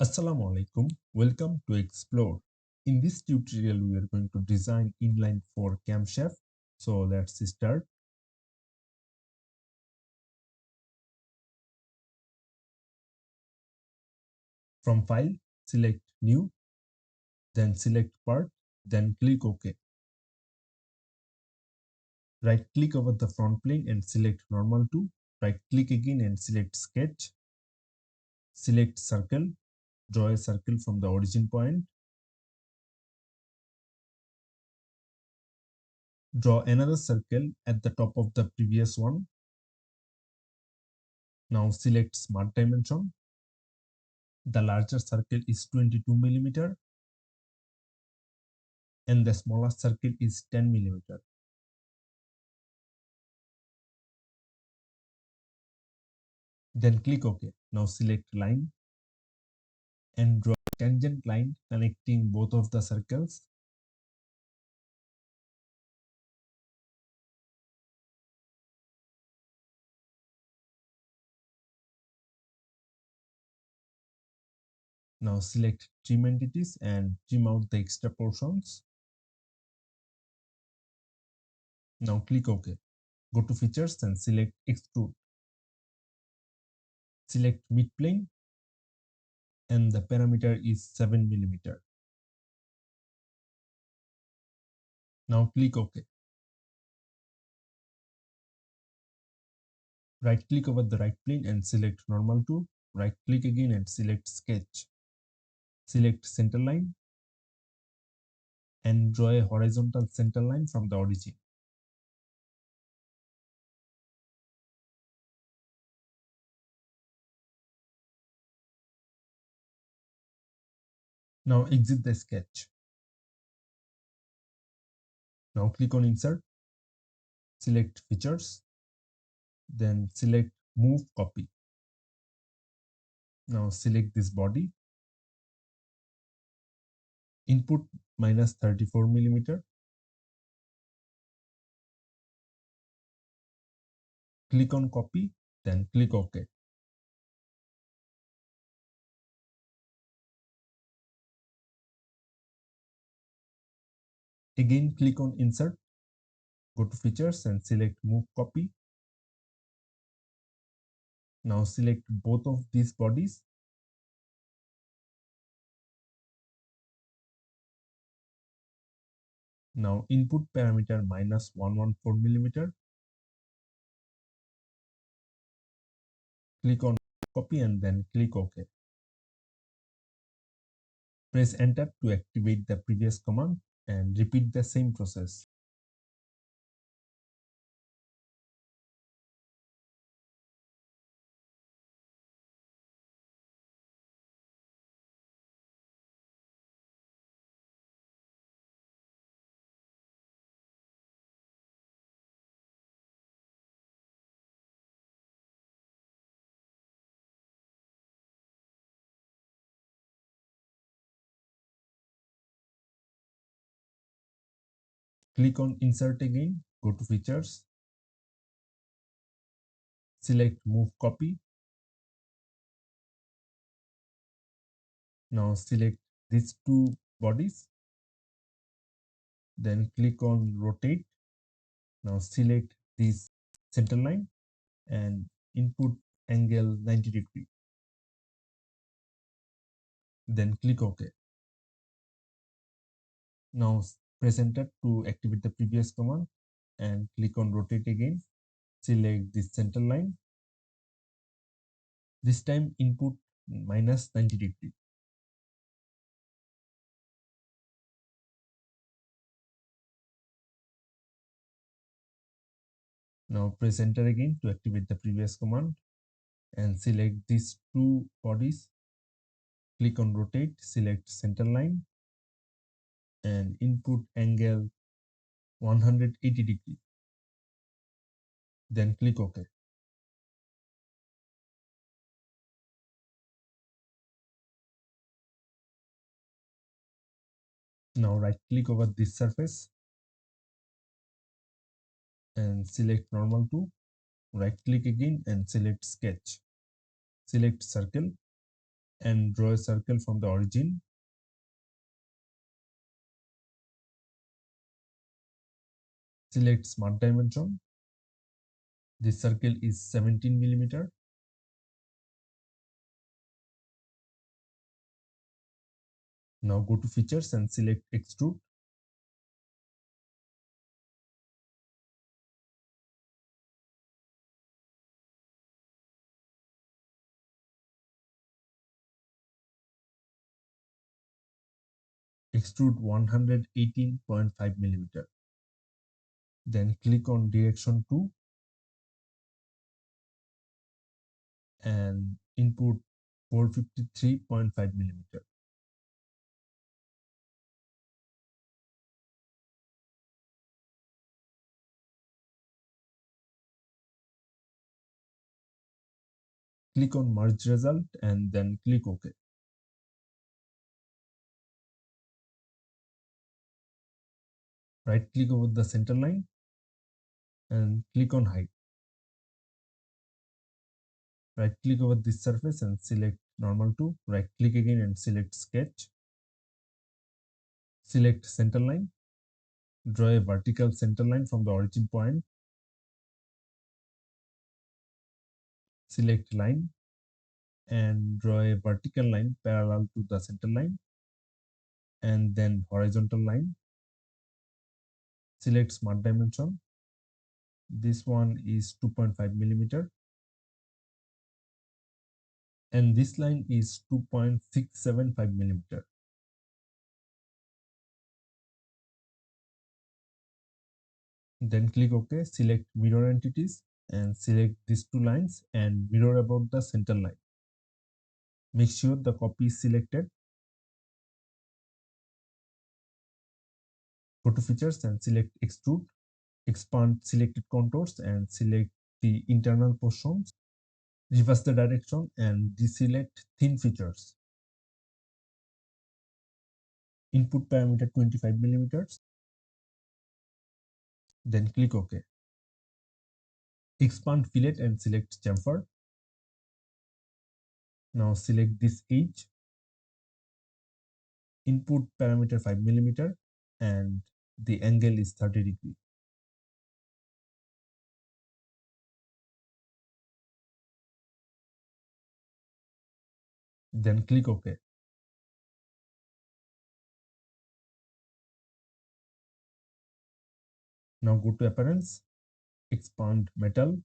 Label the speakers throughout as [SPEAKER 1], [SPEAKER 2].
[SPEAKER 1] Assalamu alaikum. Welcome to Explore. In this tutorial, we are going to design inline for camshaft. So let's start. From File, select New, then select Part, then click OK. Right click over the front plane and select Normal to. Right click again and select Sketch. Select Circle. Draw a circle from the origin point. Draw another circle at the top of the previous one. Now select Smart Dimension. The larger circle is 22 millimeter and the smallest circle is 10 millimeter. Then click OK. Now select line and draw a tangent line connecting both of the circles. Now select trim entities and trim out the extra portions. Now click OK. Go to features and select extrude. Select midplane and the parameter is 7 millimeter. Now click OK. Right click over the right plane and select normal to. Right click again and select sketch. Select center line and draw a horizontal center line from the origin. Now exit the sketch. Now click on insert, select features, then select move copy. Now select this body, input minus 34 millimeter. Click on copy, then click OK. Again click on insert, go to features and select move copy. Now select both of these bodies. Now input parameter minus 114 millimeter. Click on copy and then click OK. Press enter to activate the previous command and repeat the same process. Click on insert again, go to features, select move copy. Now select these two bodies, then click on rotate. Now select this center line and input angle 90 degree. Then click OK. Now press enter to activate the previous command and click on rotate again. Select this center line. This time input minus 90 degree. Now press enter again to activate the previous command and select these two bodies. Click on rotate, select center line and input angle 180 degree. Then click OK. Now right click over this surface and select normal to. Right click again and select sketch. Select circle. and draw a circle from the origin. Select Smart Dimension. This circle is 17 millimeter. Now go to Features and select Extrude. Extrude 118.5 millimeter. Then click on Direction 2 and input 453.5 millimeter. Click on Merge Result and then click OK. Right click over the center line and click on Hide. Right click over this surface and select Normal to. Right click again and select Sketch. Select center line. Draw a vertical center line from the origin point. Select line and draw a vertical line parallel to the center line and then horizontal line. Select Smart Dimension. This one is 2.5 millimeter and this line is 2.675 millimeter. Then click OK. Select Mirror Entities and select these two lines and mirror about the center line. Make sure the copy is selected. Go to Features and select Extrude. Expand selected contours and select the internal portions. Reverse the direction and deselect thin features. Input parameter 25 millimeters. Then click OK. Expand fillet and select chamfer. Now select this edge. Input parameter 5 millimeter and the angle is 30 degrees. Then click OK. Now go to Appearance, expand Metal,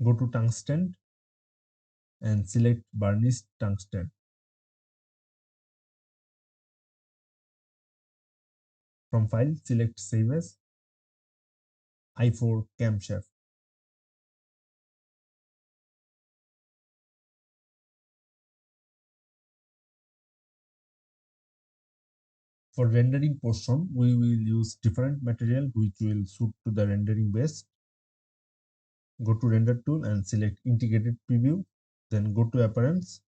[SPEAKER 1] go to Tungsten and select Burnished Tungsten. From File, select Save As, I4 camshaft. For rendering portion, we will use different material which will suit to the rendering best. Go to Render Tool and select Integrated Preview. Then go to Appearance,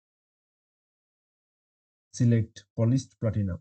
[SPEAKER 1] select Polished Platinum.